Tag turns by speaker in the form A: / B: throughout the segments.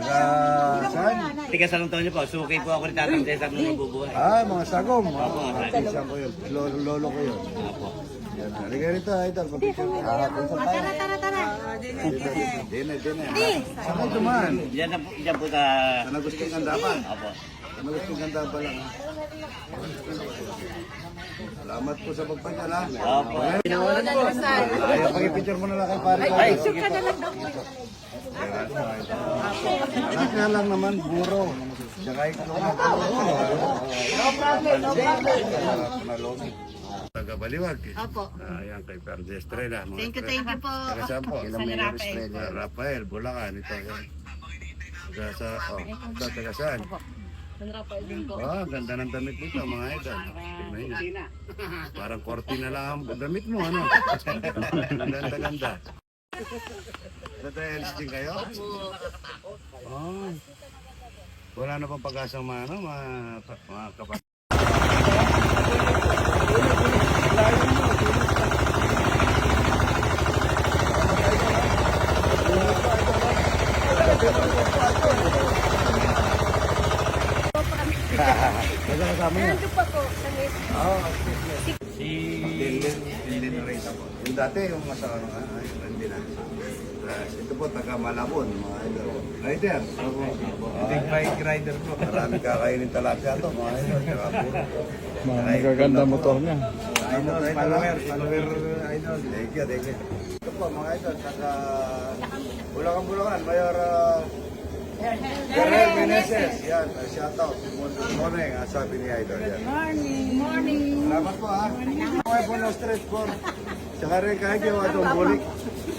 A: Saan?
B: Tigas anong taon niyo po? Sukay po ako ni Tatang Cesar nung nabubuhay.
A: Mga sagom. Pinsan ko yun. Lolo ko yun.
B: Opo.
A: Yan. Halika rito, idol. Papicture ko.
C: Tara.
A: Dina. Saan kayo dumaan?
B: Diyan po sa...
A: San Agustin Candapan.
B: Opo.
A: San Agustin Candapan lang. Salamat po sa pagpadala.
B: Opo.
A: Ay, pag-picture mo na lang kay pare.
B: Ay, sige po.
A: Anak nga lang naman, buro. Tsaka ikaw na. Taga-Baliwag.
C: Opo.
A: Ayan kay Perdi Estrella.
C: Thank you po.
A: Taga saan po?
C: San Rafael.
A: Rafael, Bulacan. Ito. Taga saan?
C: San Rafael din po.
A: Ganda ng damit nito mga idol. Tingnan niyo. Parang kortina lang ang damit mo, ano? Ganda. Nata-LS din kayo? Wala na pang pag-asang mga kapatid. Wala kasama niya?
C: Nandun pa po.
A: Si Dylan Reyes po. Yung dati, yung masawa ng hindi na. Ito po, taga Malabon, mga idol. Rider. Big bike rider po. Marami kakainin talaga ito, mga idol.
D: Mga magaganda motor niya.
A: Follower idol. Thank you. Ito po, mga idol, taga Bulacan, Mayor Gabriel Meneses. Yan, shout out. Good morning, sabi ni idol. Yan.
C: Morning.
A: Salamat po ha. Kaya po na straight for. Tsaka rin kahit yung atong bulik.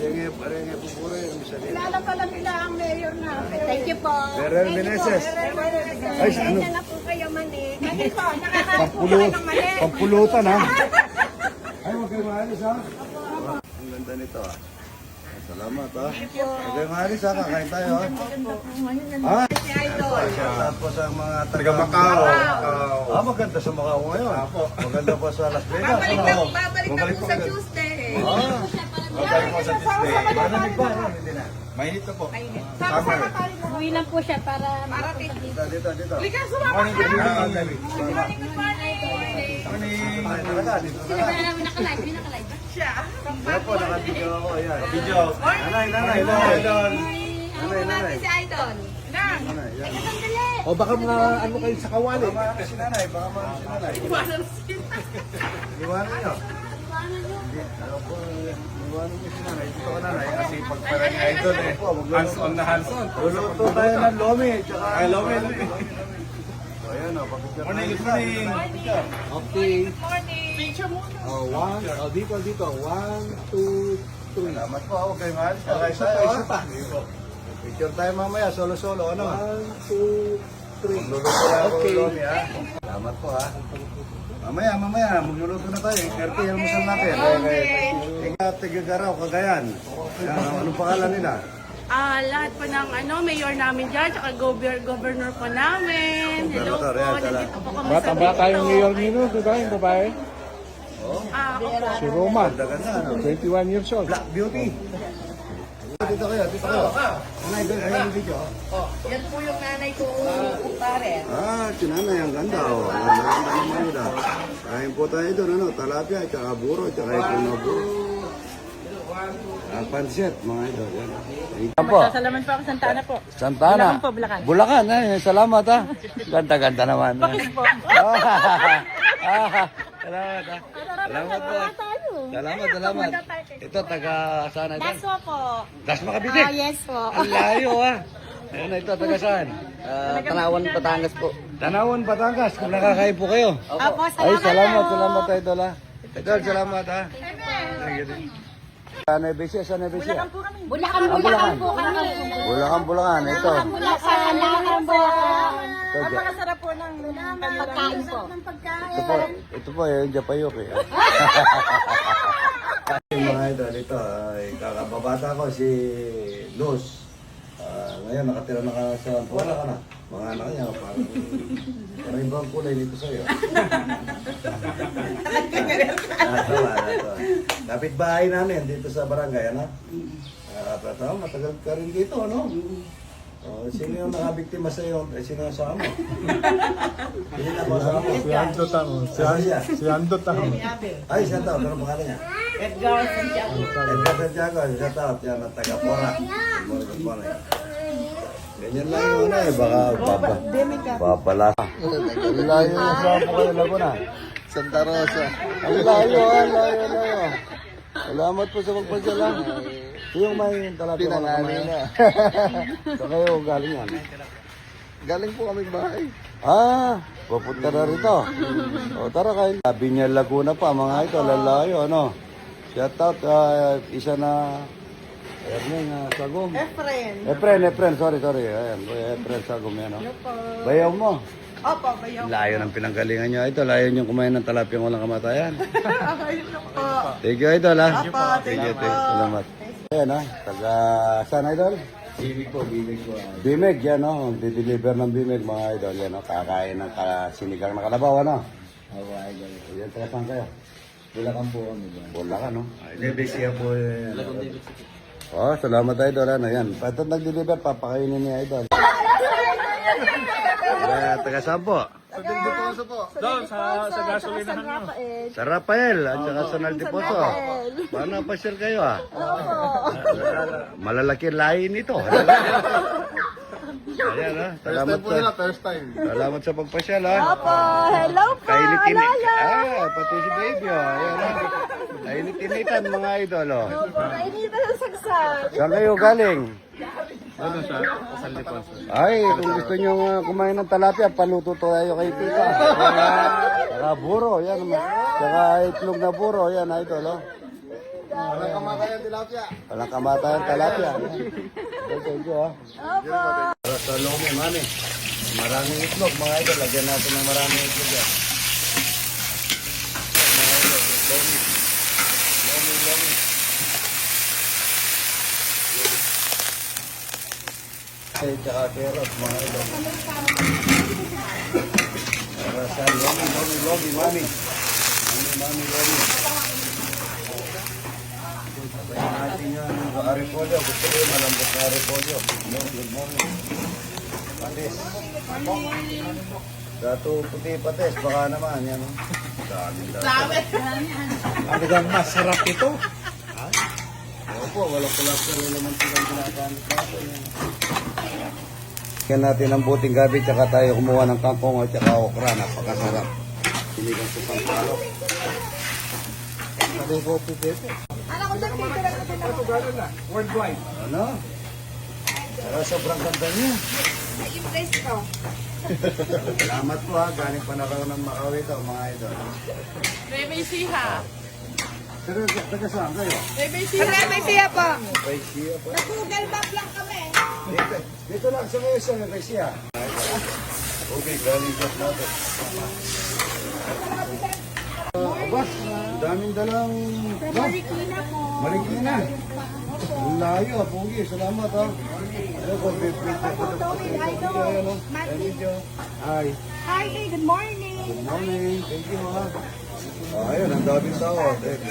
A: Yung pupuro yung isa nila.
C: Kilala pala nila ang mayor na. Thank you po.
A: Gabriel Meneses. Ay, ano?
C: Kaya na po kayo mani. Mani po, nakakain po kayo ng mani.
A: Pampulutan ha. Ay, huwag kayo maalis ha. Ang ganda nito ha. Salamat ha. Huwag kayo maalis ha. Kakain tayo ha. Ha? Shout out po sa mga taga Macau. Maganda sa Macau ngayon. Maganda po sa Las Vegas.
C: Babalik po sa Tuesday.
A: Babalik po sa Tuesday. Malamig pa, no? Hindi na. Mainit na po. Summer.
C: Uwi lang po siya para
A: Dito.
C: Likas sumama
A: Morning, good morning.
C: Sila ba namin nakalive? May nakalive ba? Siya.
A: Wala po, nakabidyo ako. Ayan. Video. Nanay. Nanay.
C: Si Idol.
A: Nanay, yan.
D: O baka mga ano kayo sa kawali.
A: Baka maano si nanay. Iwanan niyo. Iwanan niyo si nanay. Dito ka nanay. Kasi pagparang idol eh. Hands-on na hands-on. Luluto tayo ng lomi. Ay, lomi. Ayan o, pakicture. Morning.
D: Okay.
C: Picture mo.
D: Dito. 1, 2, 3.
A: Salamat po. Huwag kayo mahal. Isa pa. Picture tayo mamaya. Solo-solo. Ano?
D: 1, 2, 3.
A: Magluluto tayo ng lomi ha. Salamat po ha. Mamaya, magluluto na tayo. Kerti, almusal natin. Ikaw, Tigagaraw, Cagayan. Anong pangalan nila?
E: Lahat po ng mayor namin dyan, tsaka governor po namin. Hello po,
A: Gobernador, yan,
E: nandito po kami sa
D: Bata-bata yung mayor nino, di ba? Yung babae.
E: Ako po.
D: Si Roma.
A: Ganda, ano?
D: 21 years old.
A: Black Beauty. Dito kayo. Nanay, doon kayo yung video.
C: Yan po yung nanay ko, pare.
A: Si nanay, ang ganda. Ang ganda naman yun. Kain po tayo doon, ano? Talapia, tsaka buro, tsaka itong na buro. Pansit, mga idol. Yan po.
E: Salamat po ako, Santana po.
A: Santana.
E: Bulacan po, Bulacan.
A: Bulacan, salamat ha. Ganda-ganda naman.
E: Bakit po?
A: Salamat ha. Salamat po. Salamat. Ito, taga saan ito?
C: Daswa po.
A: Dasma Cavite.
C: Yes po.
A: Ang layo ha. Ano ito, taga saan?
C: Tanawan, Batangas po.
A: Tanawan, Batangas. Kung nakakain po kayo.
C: Opo,
A: Ay,
C: salamat.
A: salamat idol ha. Idol, salamat ha. Nebesia.
C: Bulacan po kami.
A: Bulacan. Ito.
C: Bulacan po.
E: Ang sarap po ng
C: Pagkain po.
A: Ito po, yung Japayok eh. Mga idol, ito, kakababata ko si Luz. Ngayon, nakatira na ka sa wala ka na. Mga anak niya, parang ibang kulay dito sa'yo. Kapit bahay namin dito sa barangay, ano? Matagal ka rin dito, ano? Sino yung nakabiktima sa iyo? Sino yung kasama mo? Sino na kasama mo?
D: Si Ando Tamo. Si Ando Tamo.
A: Ay, shout out. Ano pangalan niya? Edgar Santiago. Shout out. Yan, ang taga-Pora. Pora. Ganyan lang yung ano eh. Baka papala. Ang layo na sa po kayo Laguna. Santa Rosa. Ang layo, ang layo. Salamat po sa pagpasyala. Yung may talapia ko na na. So kayo galing yan? Galing po kami bahay. Pupunta na rito. O tara kayo. Sabi niya Laguna pa mga ito, lalayo ano. Shout out, isa na Sagom. Efren, sorry. Ayan, Efren Sagom yan. Bayaw mo.
C: Opo, bayaw.
A: Layo ng pinanggalingan niyo. Ito, layo niyo kumain ng talapia walang kamatayan.
C: Opo.
A: Thank you, Idol, ha?
C: Opo, thank you po.
A: Salamat. Ayan, ha? Taga, saan, Idol? Bimig po. Bimig, yan, no? Di-deliver ng Bimig, mga Idol. Yan, no? Kakain ng sinigang na kalabaw, ano? Oo, Idol. Yan, taga saan kayo? Bulacan po kami. Bulacan, no? Debisia po. Oh, salamat, Idol. Ano, yan. Pati nag-deliver, papakainin ni Idol. Taga saan po?
D: Doon, sa gasolinahan nyo.
A: Sa Rafael at saka sa Naldiposo. Paano pa-share kayo Malalaki lahi nito. Ayan salamat
D: First time.
A: Salamat sa pagpasyal ha.
C: Opo, hello po.
A: Kainitin. Pati si baby Ayan Kainitin mga idol
C: Opo, kainitan ang sagsak.
A: Saan kayo galing?
D: Ano sa San Liponso?
A: Ay, kung gusto nyo kumain ng talapia, paluto tayo kay tita. Saka buro, yan. Saka itlog na buro, yan, idol.
D: Walang kamatayan tilapia.
A: Walang kamatayan talapia. Thank you, ha.
C: Opo.
A: Para sa lomi, mami. Maraming itlog, mga idol. Lagyan natin ng maraming itlog yan. Mga idol, lomi. Lomi. Ay, tsaka carrot, mga idol. Para sa lomi, mami. Mami, lomi. Sabayin natin yung aripolyo. Gusto ko yung malambot na aripolyo. Good morning. Patis. Dato puti patis. Baka naman. Yan.
D: Ano bang masarap ito?
A: Opo, walang cholesterol naman silang ginagamit natin. Kaya natin ang buting gabi, tsaka tayo kumuha ng kangkong at tsaka okra. Napakasarap. Sinigang sa sampalo. Sabi ko, pipepe.
D: Worldwide.
A: Ano? Pero sobrang ganda niya.
C: Na-impress ko.
A: Salamat po ha. Galing pa na kayo ng Makawi ito, mga idol.
E: Bebe Siha.
A: Pero taga saan kayo?
E: Bebe Siha.
C: Sir, may siya po.
A: Kay Sia po.
C: Nag-google map lang kami.
A: Dito lang sa ngayon sa kay Sia. Okay, galing ka natin. Aba, daming dalang...
C: Marikina po.
A: Marikina. Ang layo, Pugi. Salamat ha. Ano po, Hi.
C: Hi, good morning.
A: Good morning. Thank you ha. Ayun, ang daming tao.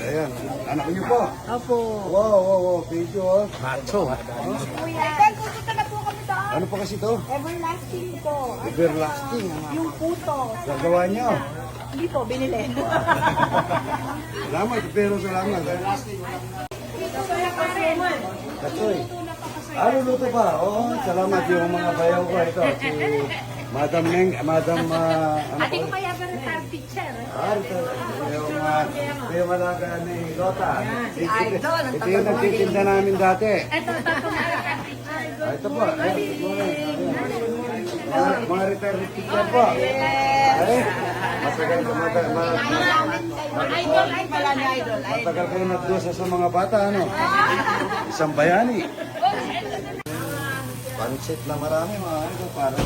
A: Ayan, anak niyo po.
C: Opo.
A: Wow. Thank you ha.
D: Macho.
C: Kuya. Idol, pupunta na po kami doon.
A: Ano pa kasi to?
C: Everlasting po.
A: Everlasting.
C: Yung puto.
A: Gagawa niyo.
C: Hindi po, binili.
A: Salamat, pero salamat. Katoy. Luto pa. Oo, salamat yung mga bayaw ko. Ito, si Madam Neng, Madam...
C: Ate ko kaya ba rin teacher?
A: Ito yung malaga ni Lota. Ito yung nagtitinda namin dati.
C: Ito
A: Ito po. Mga retired teacher po. Ay, matagal matagal kayo nagdusa sa mga bata, ano? Isang bayani. Pansit na marami, mga idol. Parang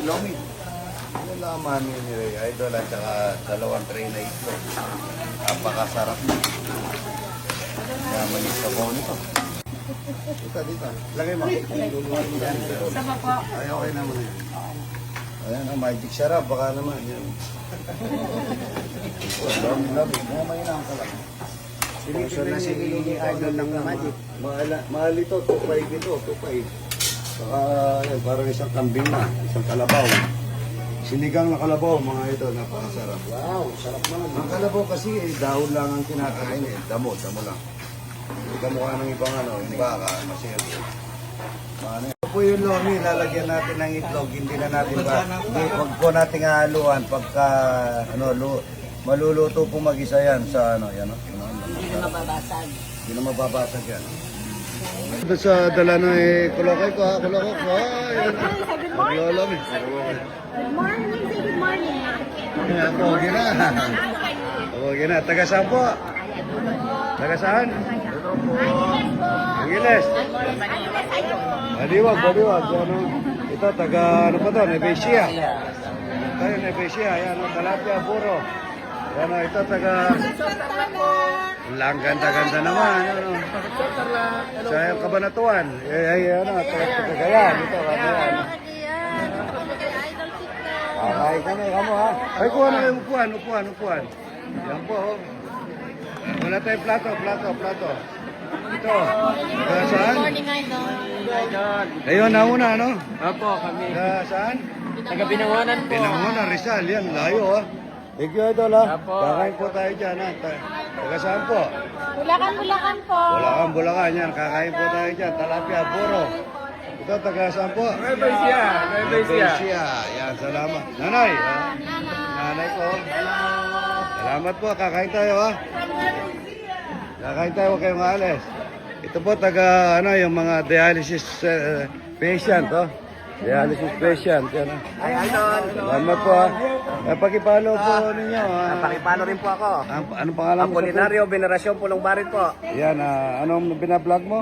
A: lomi. Yung laman ni Idol at saka dalawang tray na itlog. Napakasarap na. Yaman yung sabaw nito. Dito. Lagay mo.
C: Sama po.
A: Ay, okay naman yan. Ayan, ang magic sarap. Baka naman yan. Lami. Mamay na ang kalang. Silipin na si Idol ng magic. Mahal ito. 2.5 ito. 2.5. Saka, yan, parang isang kambing na, isang kalabaw. Sinigang na kalabaw, mga ito, napakasarap. Wow, sarap naman. Ang kalabaw kasi, dahon lang ang kinakain eh. Damo lang. Hindi kamukha ng ibang ano, yung baka, masirap. Ano, ito po yung lomi, lalagyan natin ng itlog, hindi na natin huwag po natin haluan pagka, maluluto po mag-isa yan sa ano, yan, hindi na mababasag. Hindi na mababasag yan. Ito sa dalano eh, kulokay ko ha, kulokay ko.
C: Good morning. Good morning. Say good morning.
A: Okay na. Okay na. Taga saan po? Taga saan? Angeles. Baliwag. Ano? Ito, taga ano pa to? Nevesia. Tayo, Nevesia. Ayan, Talapia, Buro. Ayan, ito, taga... Ang ganda-ganda naman. Ano? Sa Kabanatuan. Ano, taga Cagayan. Ito, Cagayan. Ay, kami, kamo ha. Ay, kuha na kayo upuan. Yan po, oh. Wala tayong plato. Ito. Saan? Ayun, nauna, ano?
B: Opo, kami.
A: Saan?
B: Taga Binangonan po.
A: Binangonan, Rizal. Yan, layo, ha. Thank you, Idol, ha.
B: Apo.
A: Kakain po tayo dyan, ha. Taga saan po?
C: Bulacan po.
A: Bulacan. Yan, kakain po tayo dyan. Talapia, Buro. Ito, taga saan po?
B: Nevesia.
A: Yan, salamat. Nanay, ha? Nanay po. Salamat po, kakain tayo, ha. Kakain tayo, huwag kayong alis. Ito po, taga, yung mga dialysis patient, oh. Dialysis patient, yan, ha.
B: Ay, Idol.
A: Salamat po, ha. Pakipalo po ninyo, ha.
B: Pakipalo rin po ako.
A: Anong pangalan mo?
B: Apolinario Venerasyon Pulong Barit po.
A: Yan, anong binablog mo?